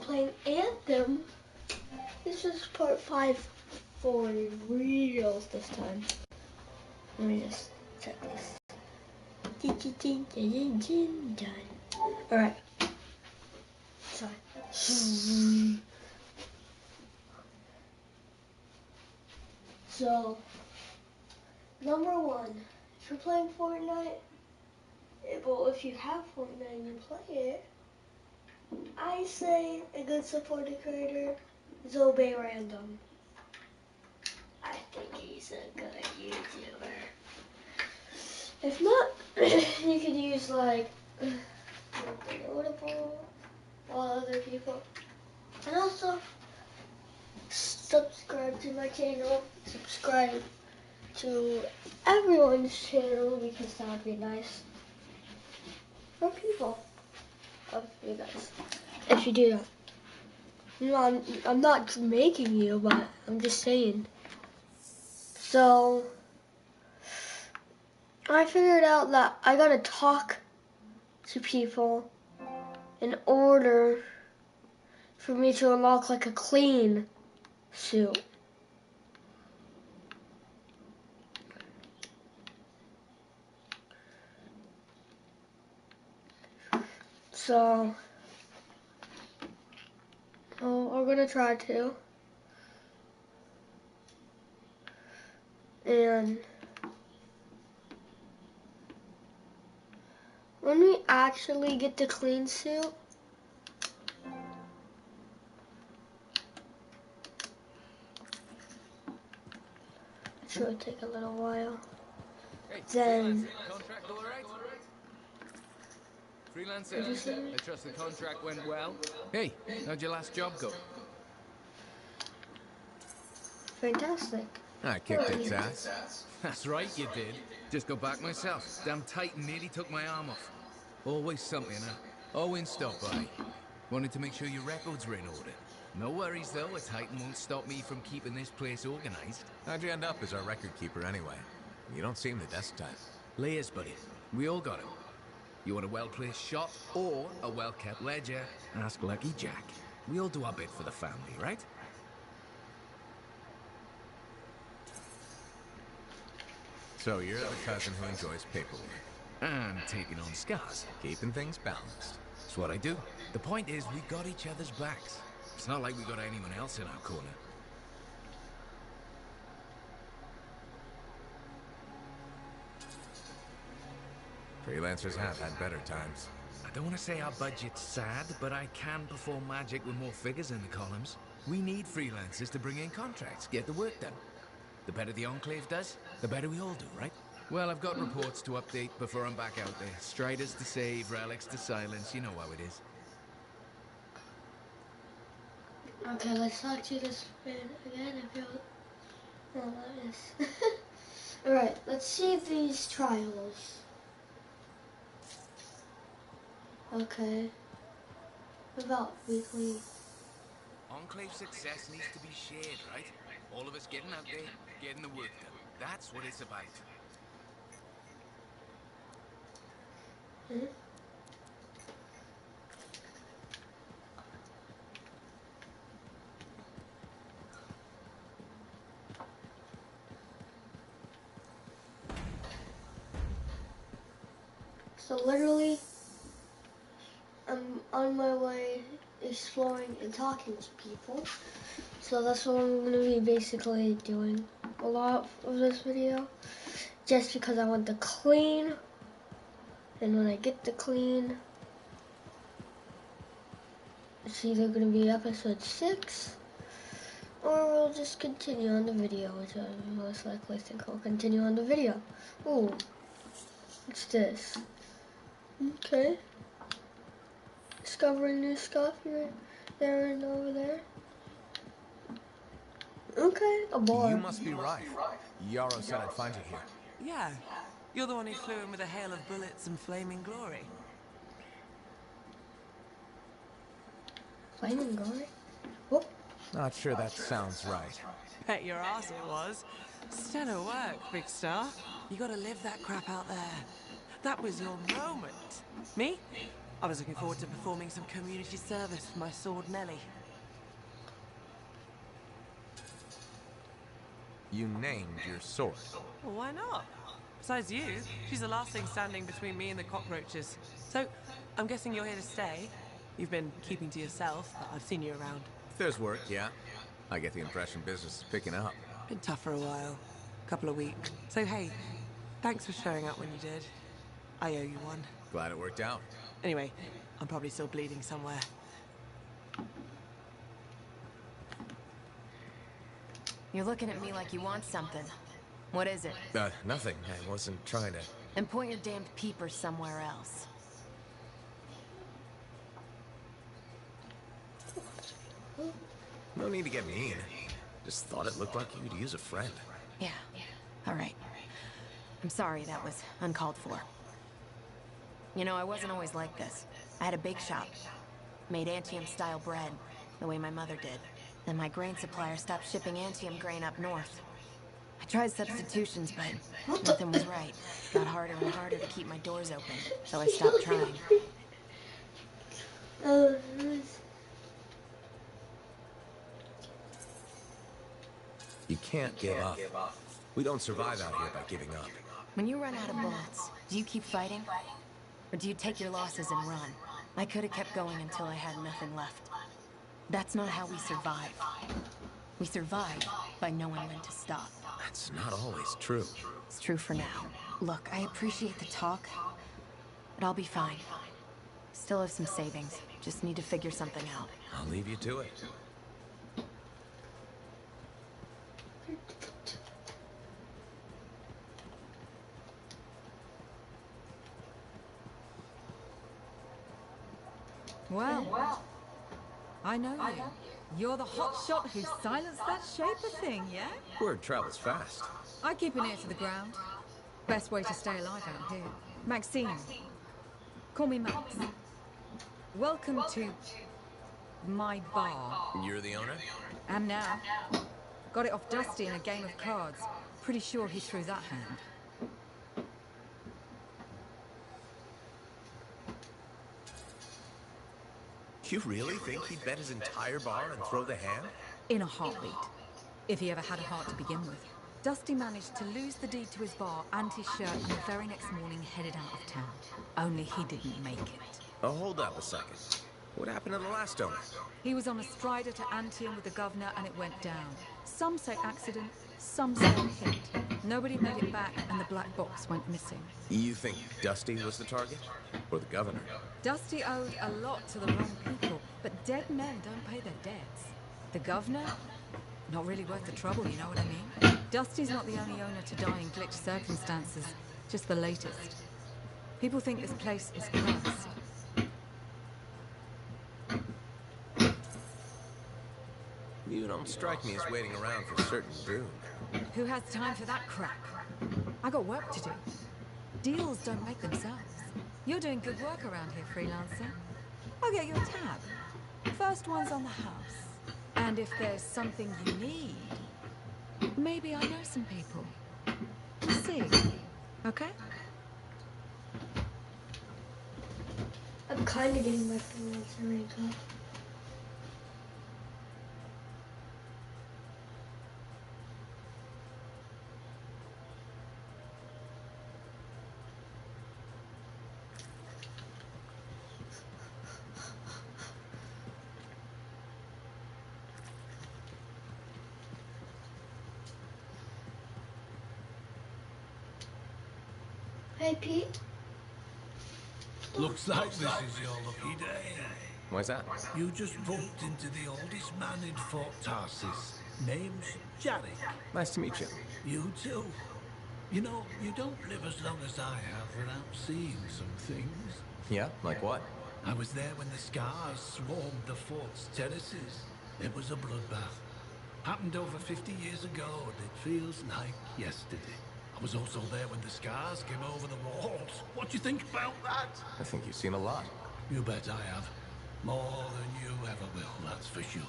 playing Anthem. This is part 5 for reals this time. Let me just check this. Alright. Sorry. So, number 1, if you're playing Fortnite, well, if you have Fortnite and you play it, I say a good supporting creator is Obey Random. I think he's a good YouTuber. If not, you could use like Notable, all other people. And also, subscribe to my channel, subscribe to everyone's channel because that would be nice for people. That would be nice if you do that. No, I'm not making you, but I'm just saying. So, I figured out that I gotta talk to people in order for me to unlock like a clean suit. So, we're gonna try to. And when we actually get the clean suit, it should take a little while. Hey, Then, contract all right? Freelancer, I trust the contract went well. Hey, how'd your last job go? fantastic. I kicked its ass. That's right, you did. Just got back myself. Damn Titan nearly took my arm off. Always something, huh? Owen stopped by. Wanted to make sure your records were in order. No worries, though. A Titan won't stop me from keeping this place organized. How'd you end up as our record keeper anyway? You don't seem the desk type. Layers, buddy. We all got 'em. You want a well-placed shot or a well-kept ledger? Ask Lucky Jack. We all do our bit for the family, right? So you're the cousin who enjoys paperwork. And taking on scars. Keeping things balanced. That's what I do. The point is, we got each other's backs. It's not like we got anyone else in our corner. Freelancers have had better times. I don't want to say our budget's sad, but I can perform magic with more figures in the columns. We need freelancers to bring in contracts, get the work done. The better the Enclave does, the better we all do, right? Well, I've got reports to update before I'm back out there. Striders to save, relics to silence, you know how it is. Okay, let's talk to this man again. I feel that is. Alright, let's see these trials. Okay. About weekly. Enclave success needs to be shared, right? All of us getting out there, getting the work done. That's what it's about. Hmm? So literally, I'm on my way exploring and talking to people. So that's what I'm going to be basically doing a lot of this video. Just because I want the clean. And when I get the clean, it's either going to be episode 6 or we'll just continue on the video, which I most likely think I'll continue on the video. Ooh, what's this? Okay. Discovering new stuff here, there, and over there. Okay, a bar. You must be right. Yarrow said I'd find you here. Yeah, you're the one who flew in with a hail of bullets and flaming glory. Flaming glory? Whoop. Not sure that sounds right. Bet your ass it was. Stellar work, big star. You gotta live that crap out there. That was your moment. Me? I was looking forward to performing some community service for my sword Nellie. You named your sword. Well, why not? Besides you, she's the last thing standing between me and the cockroaches. So, I'm guessing you're here to stay. You've been keeping to yourself, but I've seen you around. If there's work, yeah. I get the impression business is picking up. Been tough for a while. Couple of weeks. So hey, thanks for showing up when you did. I owe you one. Glad it worked out. Anyway, I'm probably still bleeding somewhere. You're looking at me like you want something. What is it? Nothing. I wasn't trying to... And point your damned peepers somewhere else. No need to get mean. Just thought it looked like you could use a friend. Yeah. All right. I'm sorry that was uncalled for. You know, I wasn't always like this. I had a bake shop. Made Antium-style bread, the way my mother did. Then my grain supplier stopped shipping Antium grain up north. I tried substitutions, but nothing was right. It got harder and harder to keep my doors open, so I stopped trying. You can't give up. We don't survive out here by giving up. When you run out of bullets, do you keep fighting? Or do you take your losses and run? I could have kept going until I had nothing left. That's not how we survive. We survive by knowing when to stop. That's not always true. It's true for now. Look, I appreciate the talk, but I'll be fine. Still have some savings. Just need to figure something out. I'll leave you to it. Well, I know you. You're the hotshot who silenced that shaper thing, yeah? Word travels fast. I keep an ear to the ground. Best way to stay alive out here. Maxine. Call me Max. Welcome to my bar. You're the owner? Am now. Got it off Dusty in a game of cards. Pretty sure he threw that hand. You really think he'd bet his entire bar and throw the hand? In a heartbeat. If he ever had a heart to begin with. Dusty managed to lose the deed to his bar and his shirt, and the very next morning headed out of town. Only he didn't make it. Oh, hold up a second. What happened to the last owner? He was on a strider to Antium with the governor and it went down. Some say accident, some say hit. Nobody made it back and the black box went missing. You think Dusty was the target? Or the governor? Dusty owed a lot to the wrong people, but dead men don't pay their debts. The governor? Not really worth the trouble, you know what I mean? Dusty's not the only owner to die in glitched circumstances, just the latest. People think this place is cursed. You don't strike me as waiting around for certain doom. Who has time for that crap? I got work to do. Deals don't make themselves. You're doing good work around here, freelancer. I'll get you a tab. First one's on the house. And if there's something you need, maybe I know some people. We'll see. Okay? I'm kind of getting my freelancer rank up. Hey, Pete. Looks like this is your lucky day. Why's that? You just bumped into the oldest man in Fort Tarsis. Name's Jarek. Nice to meet you. You too. You know, you don't live as long as I have without seeing some things. Yeah? Like what? I was there when the scars swarmed the fort's terraces. It was a bloodbath. Happened over 50 years ago, and it feels like yesterday. I was also there when the scars came over the walls. What do you think about that? I think you've seen a lot. You bet I have. More than you ever will, that's for sure.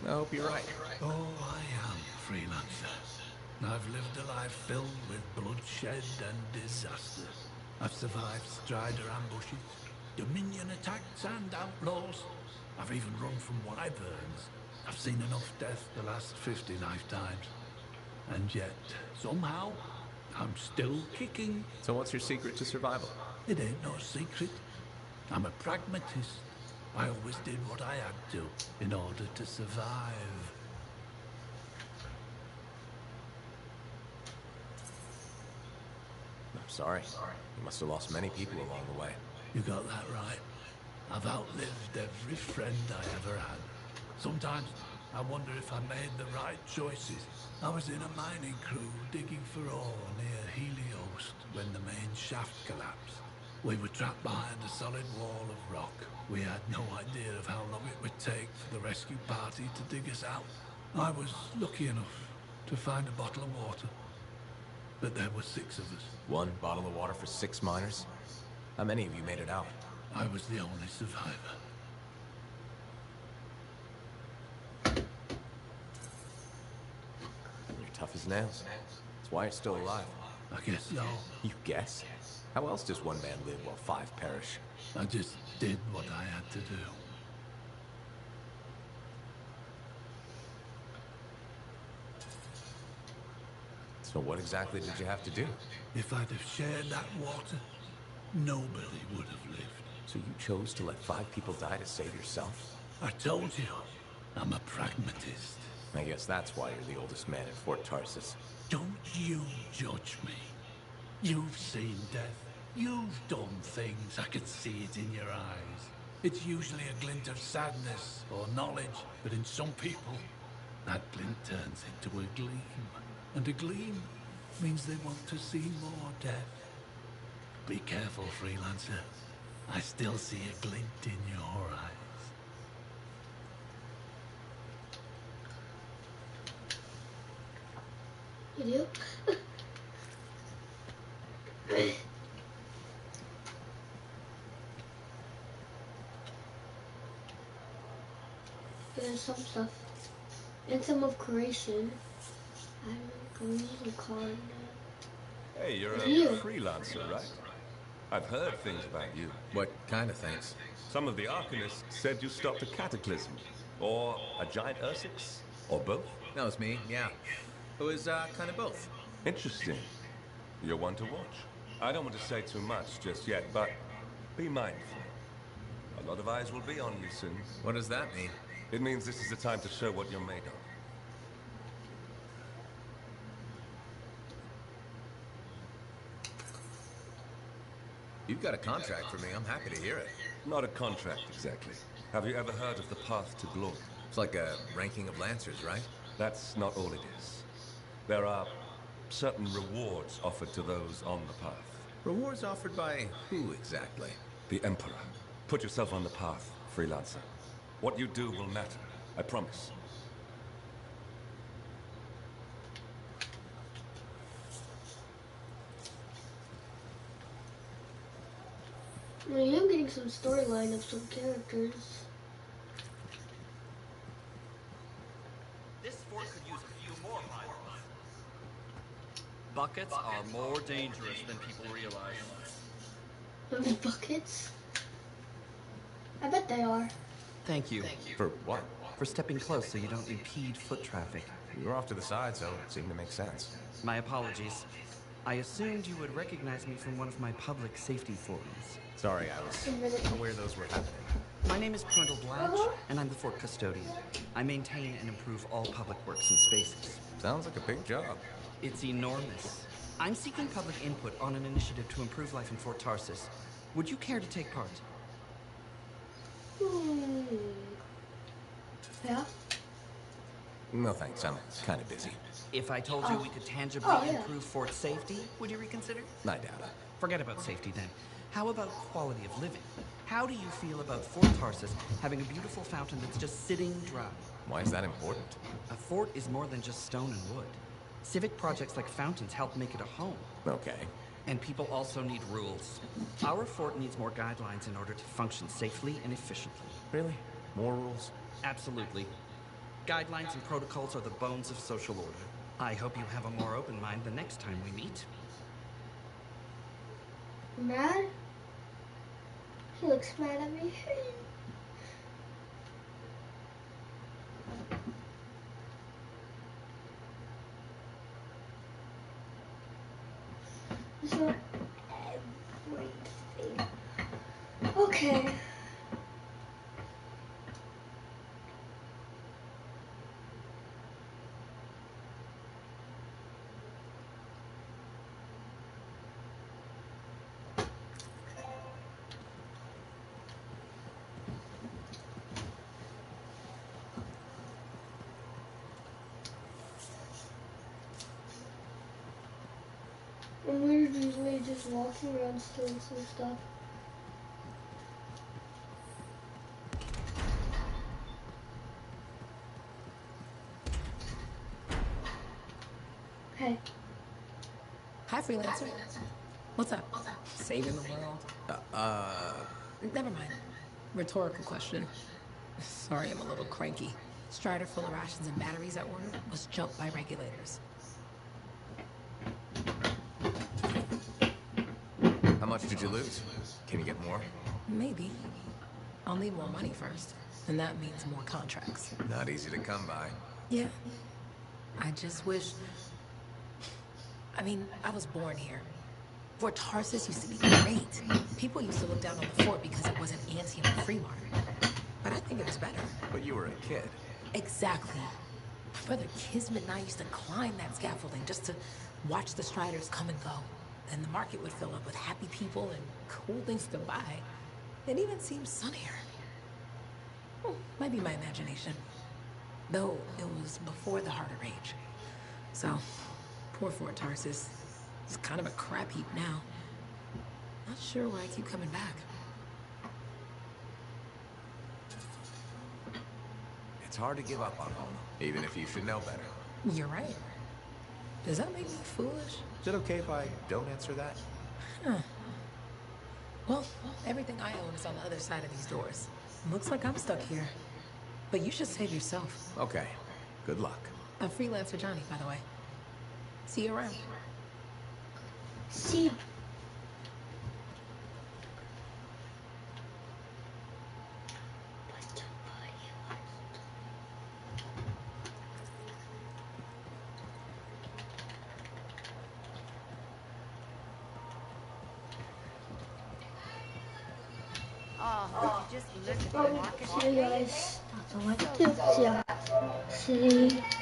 I hope you're right. Oh, I am, freelancer. I've lived a life filled with bloodshed and disaster. I've survived Strider ambushes, Dominion attacks and outlaws. I've even run from wyverns. I've seen enough death the last 50 lifetimes. And yet, somehow, I'm still kicking. So what's your secret to survival? It ain't no secret. I'm a pragmatist. I always did what I had to in order to survive. I'm sorry. You must have lost many people along the way. You got that right. I've outlived every friend I ever had. Sometimes I wonder if I made the right choices. I was in a mining crew digging for ore near Heliost when the main shaft collapsed. We were trapped behind a solid wall of rock. We had no idea of how long it would take for the rescue party to dig us out. I was lucky enough to find a bottle of water. But there were 6 of us. 1 bottle of water for 6 miners? How many of you made it out? I was the only survivor. You're tough as nails. That's why you're still alive. I guess so. You guess? How else does one man live while 5 perish? I just did what I had to do. So what exactly did you have to do? If I'd have shared that water, nobody would have lived. So you chose to let 5 people die to save yourself? I told you, I'm a pragmatist. I guess that's why you're the oldest man in Fort Tarsus. Don't you judge me. You've seen death. You've done things. I can see it in your eyes. It's usually a glint of sadness or knowledge, but in some people, that glint turns into a gleam. And a gleam means they want to see more death. Be careful, freelancer. I still see a glint in your eyes. You do? There's some stuff. Antem of creation. I'm going to call it. Hey, you're a You. freelancer, right? I've heard things about you. What kind of things? Some of the Arcanists said you stopped a cataclysm, or a giant Ursix, or both. That was me, yeah. It was, kind of both. Interesting. You're one to watch. I don't want to say too much just yet, but be mindful. A lot of eyes will be on you soon. What does that mean? It means this is the time to show what you're made of. You've got a contract for me. I'm happy to hear it. Not a contract, exactly. Have you ever heard of the Path to Glory? It's like a ranking of Lancers, right? That's not all it is. There are certain rewards offered to those on the path. Rewards offered by who exactly? The Emperor. Put yourself on the path, freelancer. What you do will matter, I promise. I am getting some storyline of some characters. This fort could use a few more miners. Buckets are more dangerous than people realize. Those buckets? I bet they are. Thank you For what? for stepping close so you don't impede foot traffic. You were off to the side, so it seemed to make sense. My apologies. I assumed you would recognize me from one of my public safety forums. Sorry, I was aware those were happening. My name is Prundle Blatch, and I'm the fort custodian. I maintain and improve all public works and spaces. Sounds like a big job. It's enormous. I'm seeking public input on an initiative to improve life in Fort Tarsus. Would you care to take part? Yeah? No thanks, I'm kind of busy. If I told you we could tangibly improve fort safety, would you reconsider? I doubt it. Forget about safety then. How about quality of living? How do you feel about Fort Tarsus having a beautiful fountain that's just sitting dry? Why is that important? A fort is more than just stone and wood. Civic projects like fountains help make it a home. Okay. And people also need rules. Our fort needs more guidelines in order to function safely and efficiently. Really? More rules? Absolutely. Guidelines and protocols are the bones of social order. I hope you have a more open mind the next time we meet. Mad? He looks mad at me. It's not everything. Okay. And we're usually just walking around stealing some stuff. Hey. Hi, freelancer. What's up? Saving the world? Never mind. Rhetorical question. Sorry, I'm a little cranky. Strider full of rations and batteries at work was jumped by regulators. How much did you lose? Can you get more? Maybe. I'll need more money first, and that means more contracts. Not easy to come by. Yeah. I just wish... I mean, I was born here. Fort Tarsus used to be great. People used to look down on the fort because it wasn't Antem or Fremont. But I think it was better. But you were a kid. Exactly. My brother Kismet and I used to climb that scaffolding just to watch the Striders come and go. Then the market would fill up with happy people and cool things to buy. It even seems sunnier. Might be my imagination. Though it was before the Heart of Rage. So, poor Fort Tarsus. It's kind of a crap heap now. Not sure why I keep coming back. It's hard to give up on home, even if you should know better. You're right. Does that make me foolish? Is it okay if I don't answer that? Huh. Well, everything I own is on the other side of these doors. Looks like I'm stuck here. But you should save yourself. Okay. Good luck. I'm freelancer Johnny, by the way. See you around. See. Oh, would you just look at the market? See you guys. That's all I can do. See ya. See.